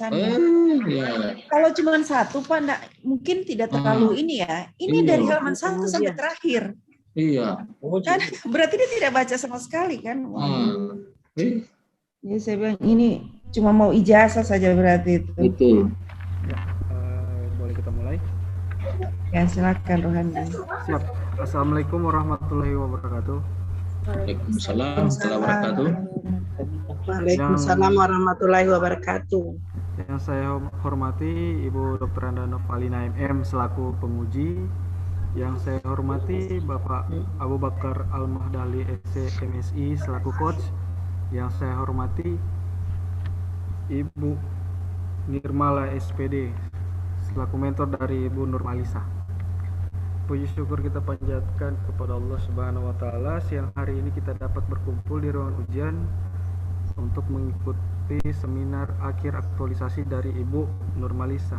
bacanya. Ya. Kalau cuma satu Pak, mungkin tidak terlalu ini ya. Ini dari halaman 1 sampai terakhir. Iya. Kan berarti dia tidak baca sama sekali kan? Ya saya bilang ini cuma mau ijazah saja berarti itu. Betul. Ya, boleh kita mulai? Ya silakan Rohani. Siap. Assalamualaikum warahmatullahi wabarakatuh. Waalaikumsalam warahmatullahi wabarakatuh. Waalaikumsalam warahmatullahi wabarakatuh. Yang saya hormati Ibu Dr. Anda Novalina MM selaku penguji. Yang saya hormati Bapak Abu Bakar Al-Mahdali SC MSI selaku coach. Yang saya hormati Ibu Nirmala SPD selaku mentor dari Ibu Nurmalisa. Puji syukur kita panjatkan kepada Allah Subhanahu wa taala, siang hari ini kita dapat berkumpul di ruangan ujian untuk mengikuti seminar akhir aktualisasi dari Ibu Nurmalisa.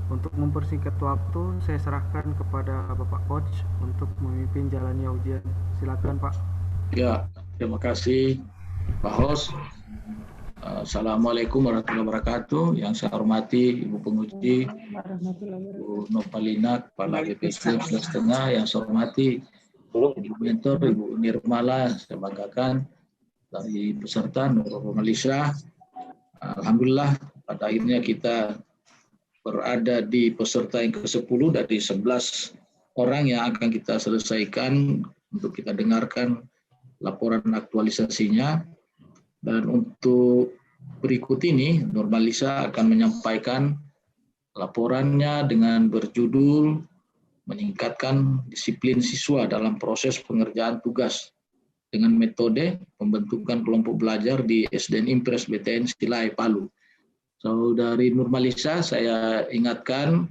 Untuk mempersingkat waktu, saya serahkan kepada Bapak Coach untuk memimpin jalannya ujian. Silakan Pak. Ya, terima kasih Pak Host. Assalamualaikum warahmatullahi wabarakatuh. Yang saya hormati Ibu Penguji, Ibu Novalina, Kepala BPSD setengah. Yang saya hormati Ibu Mentor, Ibu Nirmala, saya banggakan dari peserta Nurmalisa. Alhamdulillah pada akhirnya kita berada di peserta yang ke-10 dari 11 orang yang akan kita selesaikan untuk kita dengarkan laporan aktualisasinya. Dan untuk berikut ini, Nurmalisa akan menyampaikan laporannya dengan berjudul meningkatkan disiplin siswa dalam proses pengerjaan tugas dengan metode pembentukan kelompok belajar di SDN Impres BTN Silai Palu. Saudari Nurmalisa, saya ingatkan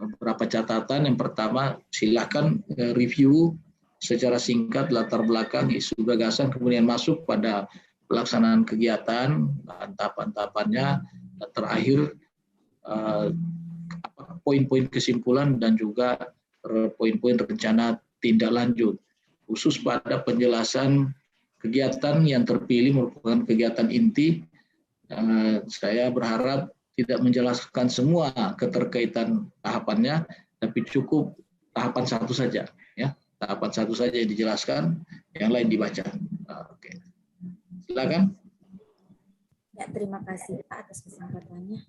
beberapa catatan. Yang pertama, silakan review secara singkat latar belakang isu gagasan, kemudian masuk pada pelaksanaan kegiatan, tahapan-tahapannya, dan terakhir poin-poin kesimpulan dan juga poin-poin rencana tindak lanjut. Khusus pada penjelasan kegiatan yang terpilih merupakan kegiatan inti, saya berharap tidak menjelaskan semua keterkaitan tahapannya, tapi cukup tahapan satu saja. Ya, tahapan satu saja yang dijelaskan, yang lain dibaca. Oke. Silakan. Ya, terima kasih Pak atas kesempatannya.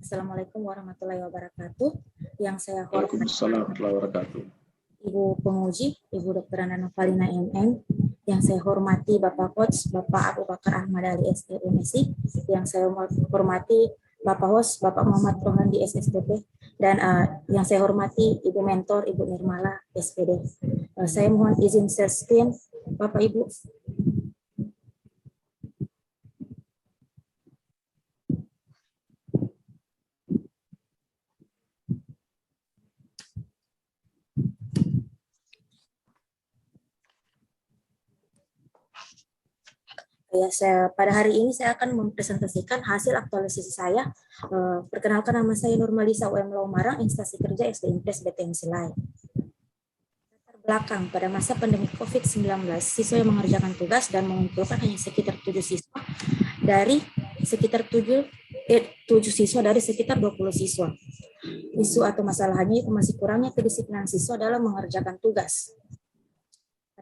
Assalamualaikum warahmatullahi wabarakatuh. Yang saya hormati Ibu Penguji, Ibu Dr. Anda Novalina MM. Yang saya hormati Bapak Coach, Bapak Abu Bakar Ahmad Ali SDMSI. Yang saya hormati Bapak Host, Bapak Muhammad Rohan di SSDP. Dan yang saya hormati Ibu Mentor, Ibu Nirmala SPD. Saya mohon izin share screen, Bapak Ibu. Ya, pada hari ini saya akan mempresentasikan hasil aktualisasi saya. Perkenalkan, nama saya Nurmalisa UM Laumarang, instansi kerja SD Impres BTN Silai. Latar belakang, pada masa pandemi COVID-19, siswa yang mengerjakan tugas dan mengumpulkan hanya sekitar 7 siswa dari sekitar 7 siswa dari sekitar 20 siswa. Isu atau masalahnya itu masih kurangnya kedisiplinan siswa dalam mengerjakan tugas.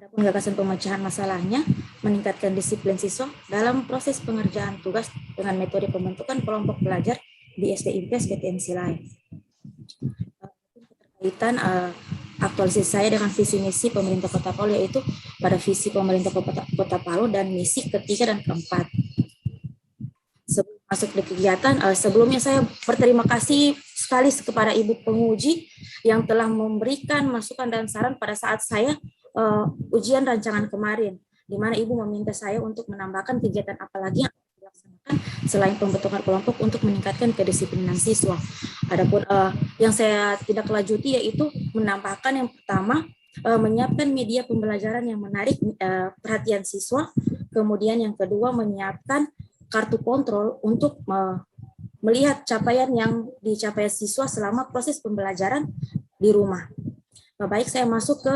Adapun gagasan pemecahan masalahnya, meningkatkan disiplin siswa dalam proses pengerjaan tugas dengan metode pembentukan kelompok belajar di SD Impres BTN Silai. Keterkaitan aktualisasi saya dengan visi misi pemerintah Kota Palu, yaitu pada visi pemerintah Kota Palu dan misi ketiga dan keempat. Sebelum masuk ke kegiatan, sebelumnya saya berterima kasih sekali kepada Ibu Penguji yang telah memberikan masukan dan saran pada saat saya ujian rancangan kemarin, di mana Ibu meminta saya untuk menambahkan kegiatan apa lagi yang dilaksanakan selain pembentukan kelompok untuk meningkatkan kedisiplinan siswa. Adapun yang saya tidak lanjuti yaitu menambahkan yang pertama, menyiapkan media pembelajaran yang menarik perhatian siswa, kemudian yang kedua menyiapkan kartu kontrol untuk melihat capaian yang dicapai siswa selama proses pembelajaran di rumah. Baik, saya masuk ke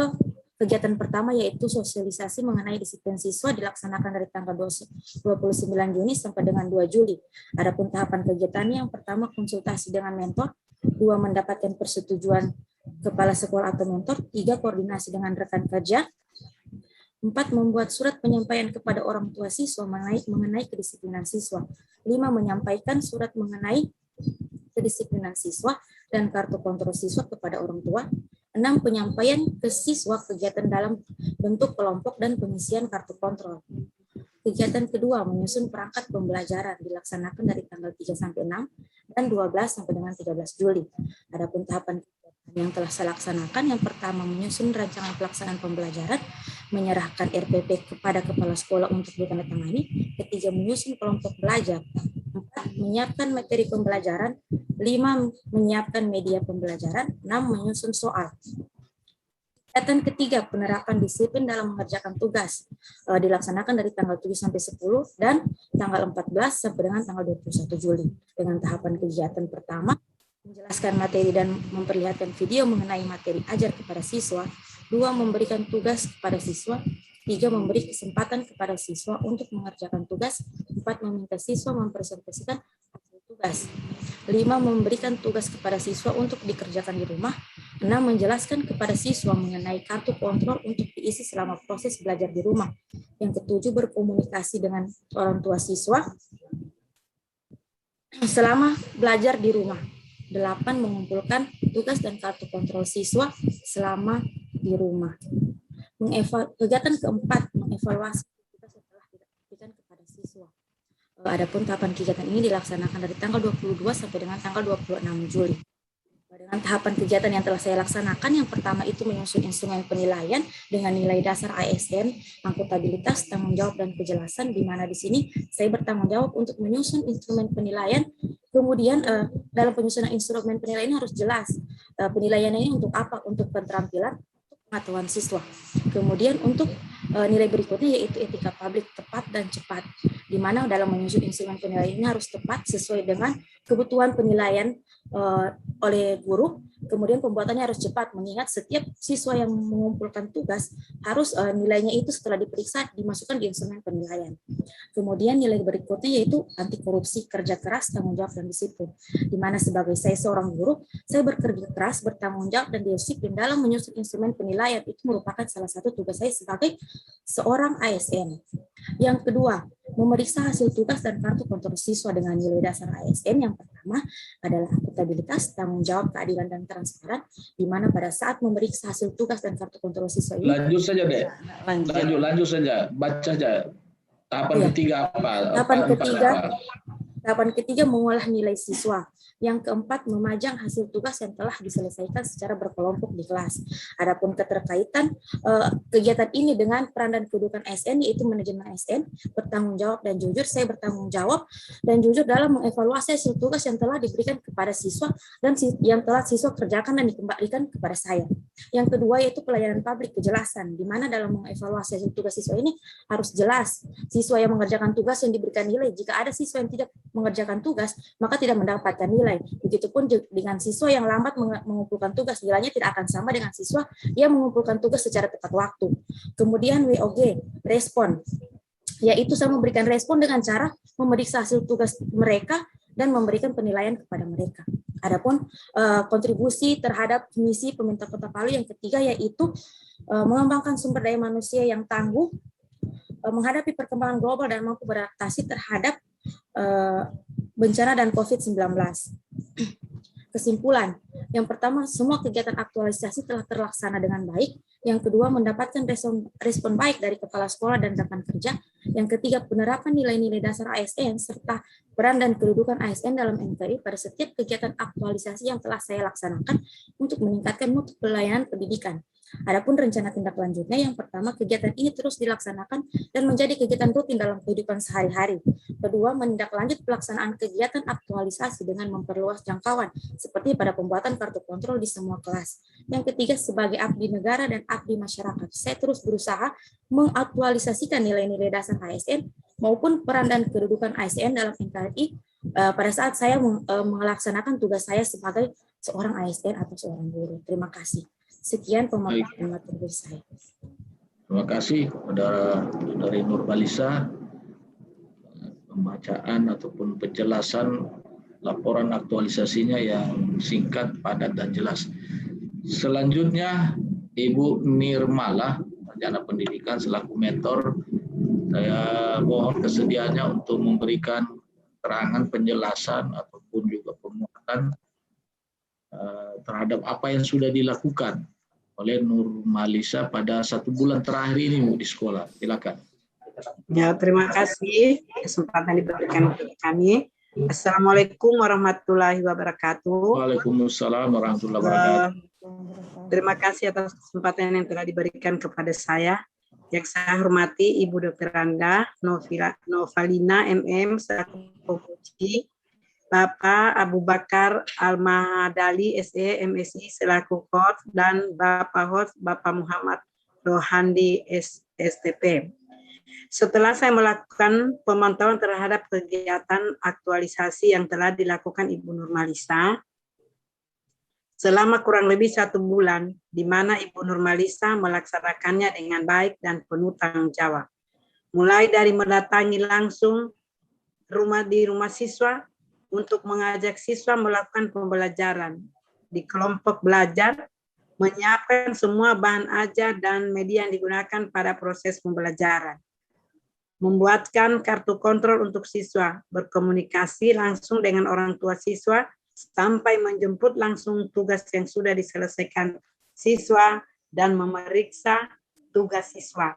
Kegiatan pertama yaitu sosialisasi mengenai disiplin siswa dilaksanakan dari tanggal 29 Juni sampai dengan 2 Juli. Adapun tahapan kegiatannya yang pertama konsultasi dengan mentor, 2 mendapatkan persetujuan kepala sekolah atau mentor, 3 koordinasi dengan rekan kerja, 4 membuat surat penyampaian kepada orang tua siswa mengenai kedisiplinan siswa, 5 menyampaikan surat mengenai kedisiplinan siswa dan kartu kontrol siswa kepada orang tua, 6 penyampaian ke siswa kegiatan dalam bentuk kelompok dan pengisian kartu kontrol. Kegiatan kedua menyusun perangkat pembelajaran dilaksanakan dari tanggal 3 sampai 6 dan 12 sampai dengan 13 Juli. Adapun tahapan yang telah saya laksanakan, yang pertama menyusun rancangan pelaksanaan pembelajaran, menyerahkan RPP kepada kepala sekolah untuk ditandatangani, ketiga menyusun kelompok belajar, 4 menyiapkan materi pembelajaran, 5 menyiapkan media pembelajaran, 6 menyusun soal. Kegiatan ketiga penerapan disiplin dalam mengerjakan tugas dilaksanakan dari tanggal 7 sampai 10 dan tanggal 14 sampai dengan tanggal 21 Juli. Dengan tahapan kegiatan pertama, menjelaskan materi dan memperlihatkan video mengenai materi ajar kepada siswa, 2 memberikan tugas kepada siswa, 3 memberi kesempatan kepada siswa untuk mengerjakan tugas, 4 meminta siswa mempresentasikan hasil tugas, 5 memberikan tugas kepada siswa untuk dikerjakan di rumah, 6 menjelaskan kepada siswa mengenai kartu kontrol untuk diisi selama proses belajar di rumah, yang ketujuh berkomunikasi dengan orang tua siswa selama belajar di rumah, 8 mengumpulkan tugas dan kartu kontrol siswa selama di rumah. Kegiatan keempat, mengevaluasi tugas yang telah diberikan kepada siswa. Adapun tahapan kegiatan ini dilaksanakan dari tanggal 22 sampai dengan tanggal 26 Juli. Dengan tahapan kegiatan yang telah saya laksanakan, yang pertama itu menyusun instrumen penilaian dengan nilai dasar ASN, akuntabilitas, tanggung jawab, dan kejelasan, di mana di sini saya bertanggung jawab untuk menyusun instrumen penilaian. Kemudian dalam penyusunan instrumen penilaian ini harus jelas penilaiannya ini untuk apa, untuk keterampilan, pengetahuan siswa. Kemudian untuk nilai berikutnya yaitu etika publik, tepat dan cepat, di mana dalam menyusun instrumen penilaian ini harus tepat sesuai dengan kebutuhan penilaian oleh guru. Kemudian pembuatannya harus cepat, mengingat setiap siswa yang mengumpulkan tugas harus nilainya itu setelah diperiksa dimasukkan di instrumen penilaian. Kemudian nilai berikutnya yaitu anti korupsi, kerja keras, tanggung jawab, dan disiplin, di mana sebagai saya seorang guru, saya bekerja keras, bertanggung jawab, dan disiplin dalam menyusun instrumen penilaian. Itu merupakan salah satu tugas saya sebagai seorang ASN. Yang kedua, memeriksa hasil tugas dan kartu kontrol siswa dengan nilai dasar ASN. Yang pertama adalah akuntabilitas, tanggung jawab, keadilan, dan transparan, di mana pada saat memeriksa hasil tugas dan kartu kontrol siswa ini. Lanjut saja deh. Lanjut saja. Baca saja. Tahapan ketiga apa? Tahapan ketiga mengolah nilai siswa. Yang keempat, memajang hasil tugas yang telah diselesaikan secara berkelompok di kelas. Adapun keterkaitan kegiatan ini dengan peran dan kedudukan ASN, yaitu manajemen ASN, bertanggung jawab dan jujur. Saya bertanggung jawab dan jujur dalam mengevaluasi hasil tugas yang telah diberikan kepada siswa dan yang telah siswa kerjakan dan dikembalikan kepada saya. Yang kedua yaitu pelayanan publik, kejelasan, di mana dalam mengevaluasi hasil tugas siswa ini harus jelas. Siswa yang mengerjakan tugas yang diberikan nilai. Jika ada siswa yang tidak mengerjakan tugas, maka tidak mendapatkan nilai. Begitupun dengan siswa yang lambat mengumpulkan tugas, nilainya tidak akan sama dengan siswa yang mengumpulkan tugas secara tepat waktu. Kemudian WOG, respon, yaitu saya memberikan respon dengan cara memeriksa hasil tugas mereka dan memberikan penilaian kepada mereka. Adapun kontribusi terhadap misi pemerintah Kota Palu yang ketiga yaitu mengembangkan sumber daya manusia yang tangguh, menghadapi perkembangan global dan mampu beradaptasi terhadap bencana dan COVID-19. Kesimpulan, yang pertama, semua kegiatan aktualisasi telah terlaksana dengan baik. Yang kedua, mendapatkan respon baik dari kepala sekolah dan rekan kerja. Yang ketiga, penerapan nilai-nilai dasar ASN serta peran dan kedudukan ASN dalam NKRI pada setiap kegiatan aktualisasi yang telah saya laksanakan untuk meningkatkan mutu pelayanan pendidikan. Adapun rencana tindak lanjutnya, yang pertama, kegiatan ini terus dilaksanakan dan menjadi kegiatan rutin dalam kehidupan sehari-hari. Kedua, menindaklanjut pelaksanaan kegiatan aktualisasi dengan memperluas jangkauan, seperti pada pembuatan kartu kontrol di semua kelas. Yang ketiga, sebagai abdi negara dan abdi masyarakat, saya terus berusaha mengaktualisasikan nilai-nilai dasar ASN maupun peran dan kedudukan ASN dalam NKRI pada saat saya melaksanakan tugas saya sebagai seorang ASN atau seorang guru. Terima kasih. Sekian pemaparan materi saya. Terima kasih kepada Saudari Nurmalisa pembacaan ataupun penjelasan laporan aktualisasinya yang singkat, padat, dan jelas. Selanjutnya, Ibu Nirmala, Sarjana Pendidikan selaku mentor, saya mohon kesediaannya untuk memberikan keterangan, penjelasan, ataupun juga penguatan terhadap apa yang sudah dilakukan oleh Nurmalisa pada 1 bulan terakhir ini Bu, di sekolah. Silakan. Ya, terima kasih kesempatan diberikan kepada kami. Assalamualaikum warahmatullahi wabarakatuh. Waalaikumsalam warahmatullahi wabarakatuh. Terima kasih atas kesempatan yang telah diberikan kepada saya. Yang saya hormati Ibu Dr. Randa Nofalina MM selaku penguji, Bapak Abu Bakar Al-Mahadali SE MSI selaku host, dan Bapak host Bapak Muhammad Rohandi STP. Setelah saya melakukan pemantauan terhadap kegiatan aktualisasi yang telah dilakukan Ibu Nurmalisa selama kurang lebih 1 bulan, di mana Ibu Nurmalisa melaksanakannya dengan baik dan penuh tanggung jawab. Mulai dari mendatangi langsung rumah siswa untuk mengajak siswa melakukan pembelajaran di kelompok belajar, menyiapkan semua bahan ajar dan media yang digunakan pada proses pembelajaran, membuatkan kartu kontrol untuk siswa, berkomunikasi langsung dengan orang tua siswa, sampai menjemput langsung tugas yang sudah diselesaikan siswa dan memeriksa tugas siswa.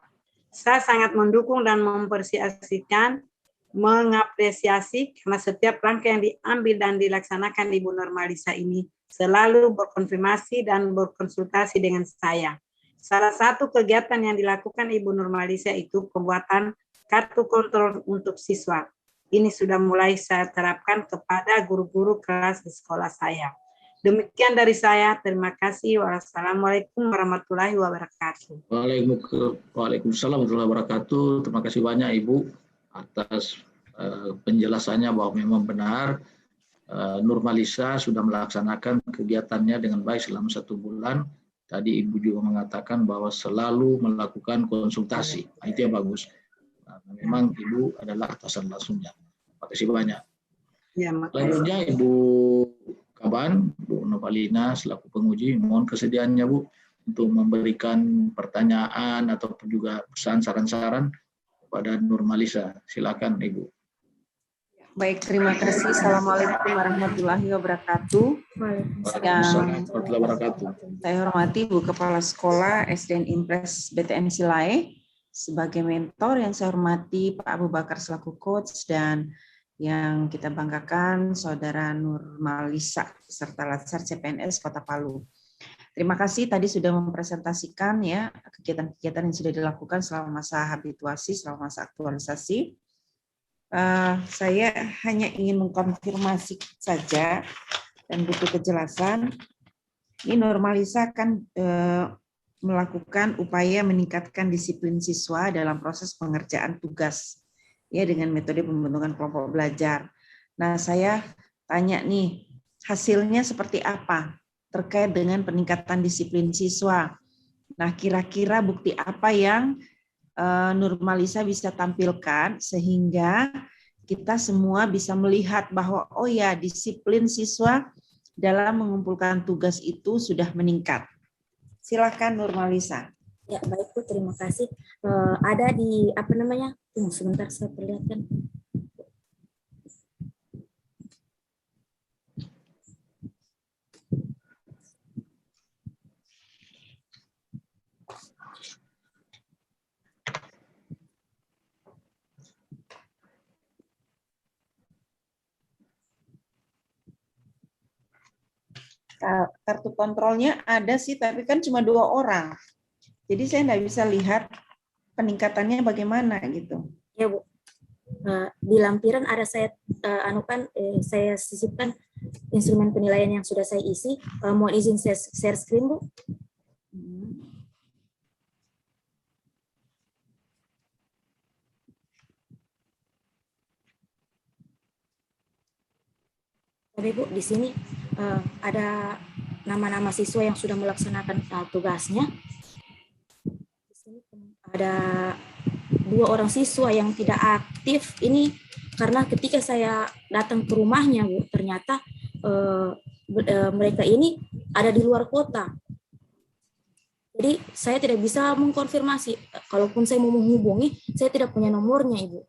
Saya sangat mendukung dan mengapresiasi karena setiap langkah yang diambil dan dilaksanakan Ibu Nurmalisa ini selalu berkonfirmasi dan berkonsultasi dengan saya. Salah satu kegiatan yang dilakukan Ibu Nurmalisa itu pembuatan kartu kontrol untuk siswa. Ini sudah mulai saya terapkan kepada guru-guru kelas di sekolah saya. Demikian dari saya. Terima kasih. Wassalamualaikum warahmatullahi wabarakatuh. Waalaikumsalam warahmatullahi wabarakatuh. Terima kasih banyak Ibu atas penjelasannya bahwa memang benar Nurmalisa sudah melaksanakan kegiatannya dengan baik selama 1 bulan. Tadi Ibu juga mengatakan bahwa selalu melakukan konsultasi. Nah, itu yang bagus. Memang Ibu adalah atasan langsungnya. Terima kasih banyak. Ya, selanjutnya Ibu Kaban, Bu Nopalina selaku penguji, mohon kesediaannya Bu untuk memberikan pertanyaan ataupun juga pesan saran-saran kepada Nurmalisa. Silakan Ibu. Baik, terima kasih. Assalamualaikum warahmatullahi wabarakatuh. Waalaikumsalam warahmatullahi wabarakatuh. Saya hormati Bu Kepala Sekolah SDN Impres BTN Silae. Sebagai mentor yang saya hormati Pak Abu Bakar selaku coach, dan yang kita banggakan Saudara Nurmalisa serta Latsar CPNS Kota Palu. Terima kasih tadi sudah mempresentasikan ya kegiatan-kegiatan yang sudah dilakukan selama masa habituasi, selama masa aktualisasi. Saya hanya ingin mengkonfirmasi saja dan butuh kejelasan. Ini Nurmalisa kan melakukan upaya meningkatkan disiplin siswa dalam proses pengerjaan tugas ya dengan metode pembentukan kelompok belajar. Nah, saya tanya nih, hasilnya seperti apa terkait dengan peningkatan disiplin siswa? Nah, kira-kira bukti apa yang Nurmalisa bisa tampilkan sehingga kita semua bisa melihat bahwa oh ya, disiplin siswa dalam mengumpulkan tugas itu sudah meningkat. Silakan Nurmalisa. Ya, baik Bu, terima kasih. Ada di tunggu sebentar saya perlihatkan. Kartu kontrolnya ada sih, tapi kan cuma 2 orang. Jadi saya nggak bisa lihat peningkatannya bagaimana gitu. Ya Bu, di lampiran ada saya saya sisipkan instrumen penilaian yang sudah saya isi. Mohon izin saya share screen Bu. Tapi Bu, di sini ada nama-nama siswa yang sudah melaksanakan tugasnya. ada 2 orang siswa yang tidak aktif. Ini karena ketika saya datang ke rumahnya, Bu, ternyata mereka ini ada di luar kota. Jadi saya tidak bisa mengkonfirmasi. Kalaupun saya mau menghubungi, saya tidak punya nomornya, Ibu.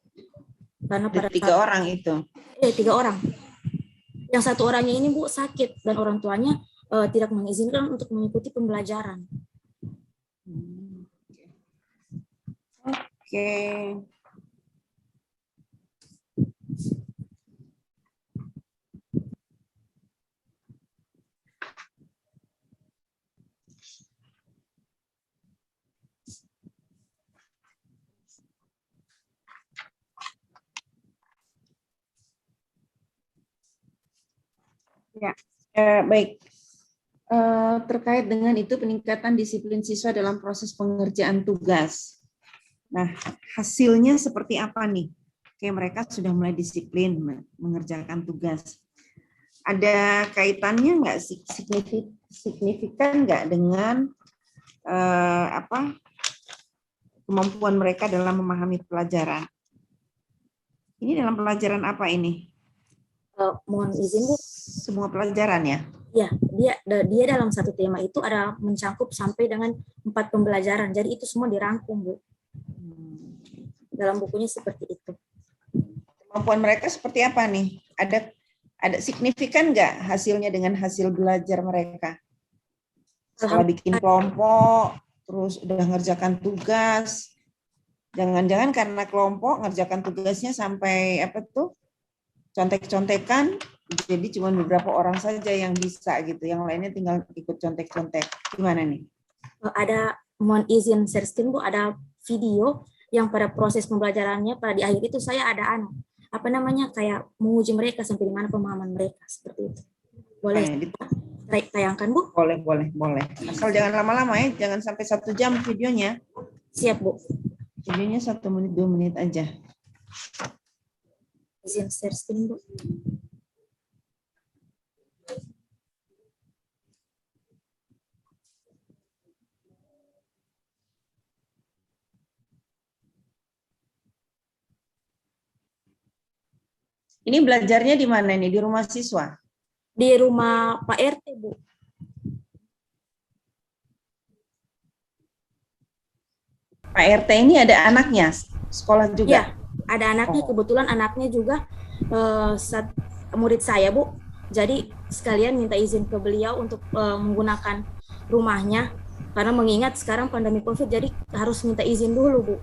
Karena pada 3 orang itu. 3 orang. Yang 1 orangnya ini, Bu, sakit dan orang tuanya tidak mengizinkan untuk mengikuti pembelajaran. Oke. Ya, baik. Terkait dengan itu peningkatan disiplin siswa dalam proses pengerjaan tugas. Nah, hasilnya seperti apa nih? Oke, mereka sudah mulai disiplin mengerjakan tugas. Ada kaitannya nggak signifikan nggak dengan kemampuan mereka dalam memahami pelajaran? Ini dalam pelajaran apa ini? Mohon izin, Bu. Semua pelajaran ya? Ya, dia dalam satu tema itu ada mencangkup sampai dengan 4 pembelajaran. Jadi itu semua dirangkum, Bu. Dalam bukunya seperti itu. Kemampuan mereka seperti apa nih? Ada signifikan nggak hasilnya dengan hasil belajar mereka? Setelah bikin kelompok, terus udah ngerjakan tugas. Jangan-jangan karena kelompok ngerjakan tugasnya sampai contek-contekan, jadi cuma beberapa orang saja yang bisa gitu, yang lainnya tinggal ikut contek-contek. Gimana nih? Ada, mohon izin share screen, Bu, ada video yang pada proses pembelajarannya pada di akhir itu saya ada kayak menguji mereka sampai di mana pemahaman mereka, seperti itu. Boleh tayangkan, Bu? Boleh. Asal jangan lama-lama ya, jangan sampai 1 jam videonya. Siap, Bu. Videonya 1 menit 2 menit aja. Izin share screen, Bu. Ini belajarnya di mana nih? Di rumah siswa? Di rumah Pak RT, Bu. Pak RT ini ada anaknya, sekolah juga? Ya, ada anaknya. Kebetulan anaknya juga murid saya, Bu. Jadi sekalian minta izin ke beliau untuk menggunakan rumahnya. Karena mengingat sekarang pandemi COVID, jadi harus minta izin dulu, Bu.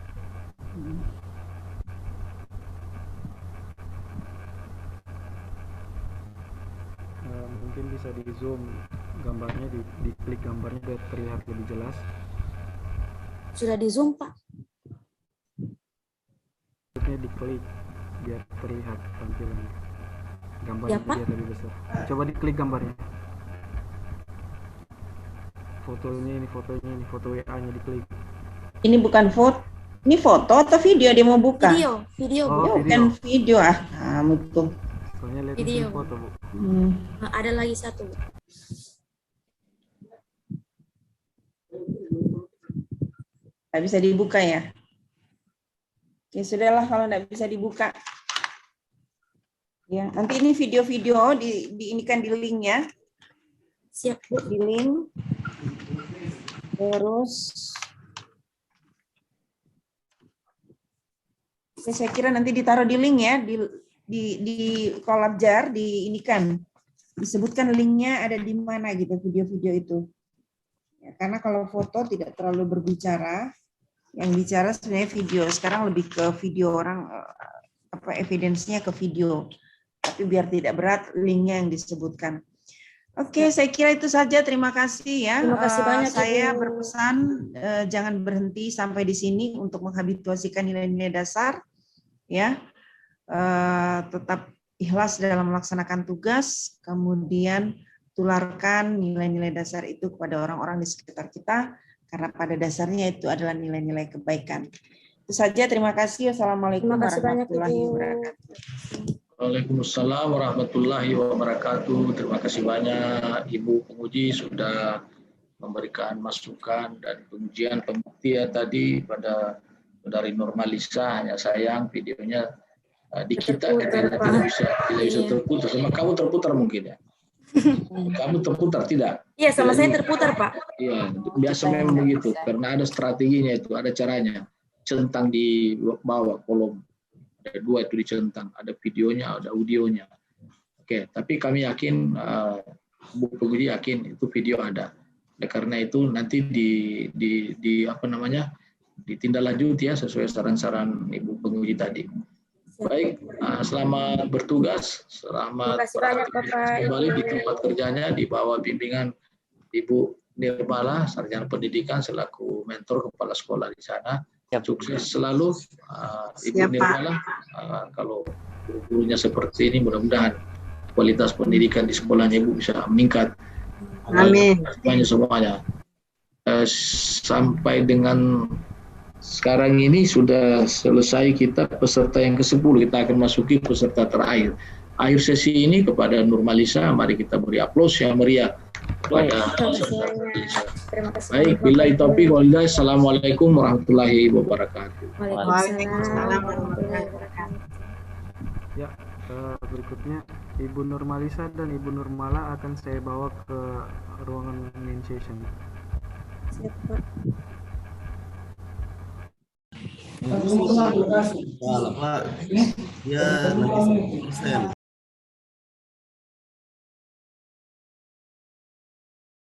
Mungkin bisa di zoom gambarnya, diklik gambarnya biar terlihat lebih jelas. Sudah di zoom, Pak? Maksudnya diklik biar terlihat tampilannya. Gambarnya Ya, Pak. biar lebih besar. Coba diklik gambarnya. Fotonya ini, foto WA-nya diklik. Ini bukan foto. Ini foto atau video dia mau buka? Video, Bu. Oh, Bukan video. Kamu tuh. Soalnya lihat Video. foto, Bu. Ada lagi satu, Bu. Nggak bisa dibuka ya? Ya sudahlah kalau nggak bisa dibuka. Ya, nanti ini video-video diinikan di link ya. Siap, Bu. Di link. Terus saya kira nanti ditaruh di link ya, di kolab jar, diinikan. Disebutkan linknya ada di mana gitu video-video itu. Ya, karena kalau foto tidak terlalu berbicara, yang bicara sebenarnya video. Sekarang lebih ke video orang, evidence-nya ke video. Tapi biar tidak berat, linknya yang disebutkan. Oke, saya kira itu saja. Terima kasih ya. Terima kasih banyak, saya Ibu. berpesan jangan berhenti sampai di sini untuk menghabituasikan nilai-nilai dasar. Ya, tetap ikhlas dalam melaksanakan tugas, kemudian tularkan nilai-nilai dasar itu kepada orang-orang di sekitar kita, karena pada dasarnya itu adalah nilai-nilai kebaikan. Itu saja, terima kasih. Wassalamualaikum warahmatullahi wabarakatuh. Waalaikumsalam warahmatullahi wabarakatuh. Terima kasih banyak Ibu penguji sudah memberikan masukan dan pengujian pembuktian tadi pada Saudari Nurmalisa. Hanya sayang videonya di kita tidak bisa terputar. Sama kamu terputar mungkin ya. Kamu terputar tidak? Iya, sama saya terputar, Pak. Iya, biasa memang begitu. Karena ada strateginya itu, ada caranya. Centang di bawah kolom. Ada 2 itu dicentang. Ada videonya, ada audionya. Oke, tapi kami yakin, Bu penguji yakin itu video ada. Karena itu nanti ditindaklanjuti ya sesuai saran-saran Ibu penguji tadi. Baik, selamat bertugas, selamat beraktivitas kembali di tempat kerjanya di bawah bimbingan Ibu Nirmala, Sarjana Pendidikan selaku mentor kepala sekolah di sana. Sukses selalu, Ibu Nirmala. Kalau guru-gurunya seperti ini, mudah-mudahan kualitas pendidikan di sekolahnya Ibu bisa meningkat. Amin. Semuanya. Sampai dengan sekarang ini sudah selesai kita peserta yang ke-10. Kita akan masuki peserta terakhir. Akhir sesi ini kepada Nurmalisa, mari kita beri aplaus yang meriah kepada peserta Nurmalisa. Baik, billahi taufiq wal hidayah. Assalamualaikum warahmatullahi wabarakatuh. Waalaikumsalam warahmatullahi wabarakatuh. Ya, berikutnya Ibu Nurmalisa dan Ibu Nurmala akan saya bawa ke ruangan main session. Siap, Pak. Pak, ya nanti 100%.